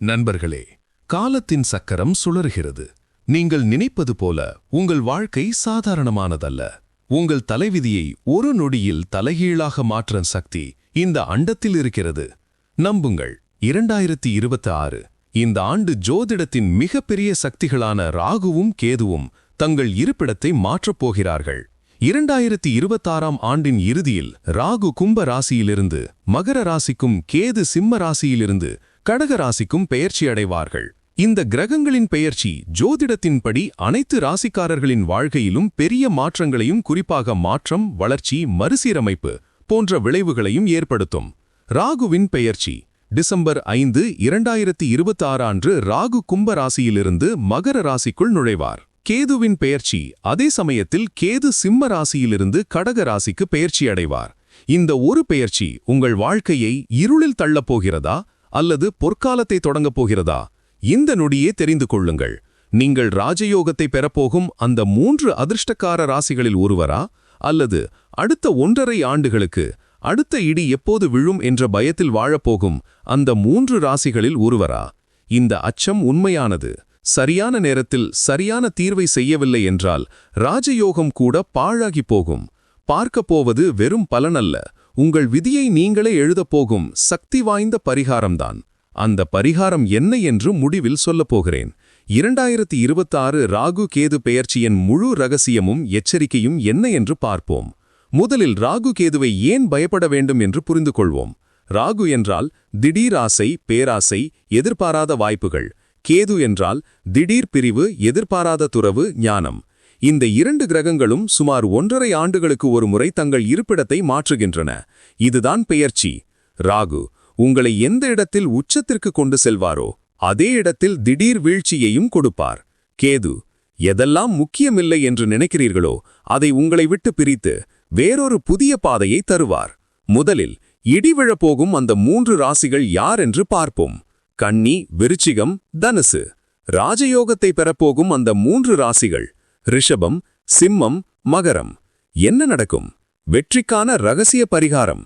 நண்பர்களே, காலத்தின் சக்கரம் சுழறுகிறது. நீங்கள் நினைப்பது போல உங்கள் வாழ்க்கை சாதாரணமானதல்ல. உங்கள் தலைவிதியை ஒரு நொடியில் தலைகீழாக மாற்ற சக்தி இந்த அண்டத்தில் இருக்கிறது. நம்புங்கள், 2026 இந்த ஆண்டு ஜோதிடத்தின் மிகப்பெரிய சக்திகளான ராகுவும் கேதுவும் தங்கள் இருப்பிடத்தை மாற்றப் போகிறார்கள். 2026ஆம் ஆண்டின் இறுதியில் ராகு கும்ப ராசியிலிருந்து மகர ராசிக்கும் கேது சிம்ம ராசியிலிருந்து கடக ராசிக்கும் பெயர்ச்சி அடைவார்கள். இந்த கிரகங்களின் பெயர்ச்சி ஜோதிடத்தின்படி அனைத்து ராசிக்காரர்களின் வாழ்க்கையிலும் பெரிய மாற்றங்களையும், குறிப்பாக மாற்றம், வளர்ச்சி, மறுசீரமைப்பு போன்ற விளைவுகளையும் ஏற்படுத்தும். ராகுவின் பெயர்ச்சி டிசம்பர் 5, 2026 அன்று ராகு கும்ப ராசியிலிருந்து மகர ராசிக்குள் நுழைவார். கேதுவின் பெயர்ச்சி அதே சமயத்தில் கேது சிம்ம ராசியிலிருந்து கடக ராசிக்கு பெயர்ச்சி அடைவார். இந்த ஒரு பெயர்ச்சி உங்கள் வாழ்க்கையை இருளில் தள்ளப் போகிறதா அல்லது பொற்காலத்தை தொடங்கப் போகிறதா? இந்த நொடியே தெரிந்து கொள்ளுங்கள். நீங்கள் ராஜயோகத்தை பெறப்போகும் அந்த 3 அதிர்ஷ்டக்கார ராசிகளில் ஒருவரா, அல்லது அடுத்த 1.5 ஆண்டுகளுக்கு அடுத்த இடி எப்போது விழும் என்ற பயத்தில் வாழப்போகும் அந்த 3 ராசிகளில் ஒருவரா? இந்த அச்சம் உண்மையானது. சரியான நேரத்தில் சரியான தீர்வை செய்யவில்லை என்றால் ராஜயோகம் கூட பாழாகி போகும். பார்க்கப் போவது வெறும் பலனல்ல, உங்கள் விதியை நீங்களே எழுதப் போகும் சக்தி வாய்ந்த பரிகாரம்தான். அந்த பரிகாரம் என்ன என்று முடிவில் சொல்லப்போகிறேன். 2026 ராகு கேது பெயர்ச்சியின் முழு ரகசியமும் எச்சரிக்கையும் என்ன என்று பார்ப்போம். முதலில் ராகு கேதுவை ஏன் பயப்பட வேண்டும் என்று புரிந்து கொள்வோம். ராகு என்றால் திடீர் ஆசை, பேராசை, எதிர்பாராத வாய்ப்புகள். கேது என்றால் திடீர் பிரிவு, எதிர்பாராத துறவு, ஞானம். இந்த 2 கிரகங்களும் சுமார் 1.5 ஆண்டுகளுக்கு ஒரு முறை தங்கள் இருப்பிடத்தை மாற்றுகின்றன. இதுதான் பெயர்ச்சி. ராகு உங்களை எந்த இடத்தில் உச்சத்திற்கு கொண்டு செல்வாரோ அதே இடத்தில் திடீர் வீழ்ச்சியையும் கொடுப்பார். கேது எதெல்லாம் முக்கியமில்லை என்று நினைக்கிறீர்களோ அதை உங்களை விட்டு பிரித்து வேறொரு புதிய பாதையை தருவார். முதலில் இடிவிழப்போகும் அந்த 3 ராசிகள் யார் என்று பார்ப்போம். கன்னி, விருச்சிகம், தனுசு. ராஜயோகத்தை பெறப்போகும் அந்த 3 ராசிகள் ரிஷபம், சிம்மம், மகரம். என்ன நடக்கும்? வெற்றிக்கான ரகசிய பரிகாரம்.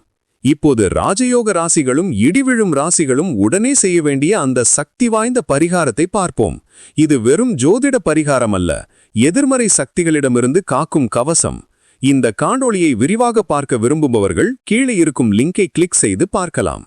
இப்போது ராஜயோக ராசிகளும் இடிவிழும் ராசிகளும் உடனே செய்ய வேண்டிய அந்த சக்தி வாய்ந்த பரிகாரத்தை பார்ப்போம். இது வெறும் ஜோதிட பரிகாரம் அல்ல, எதிர்மறை சக்திகளிடமிருந்து காக்கும் கவசம். இந்த காணொளியை விரிவாக பார்க்க விரும்புபவர்கள் கீழே இருக்கும் லிங்கை கிளிக் செய்து பார்க்கலாம்.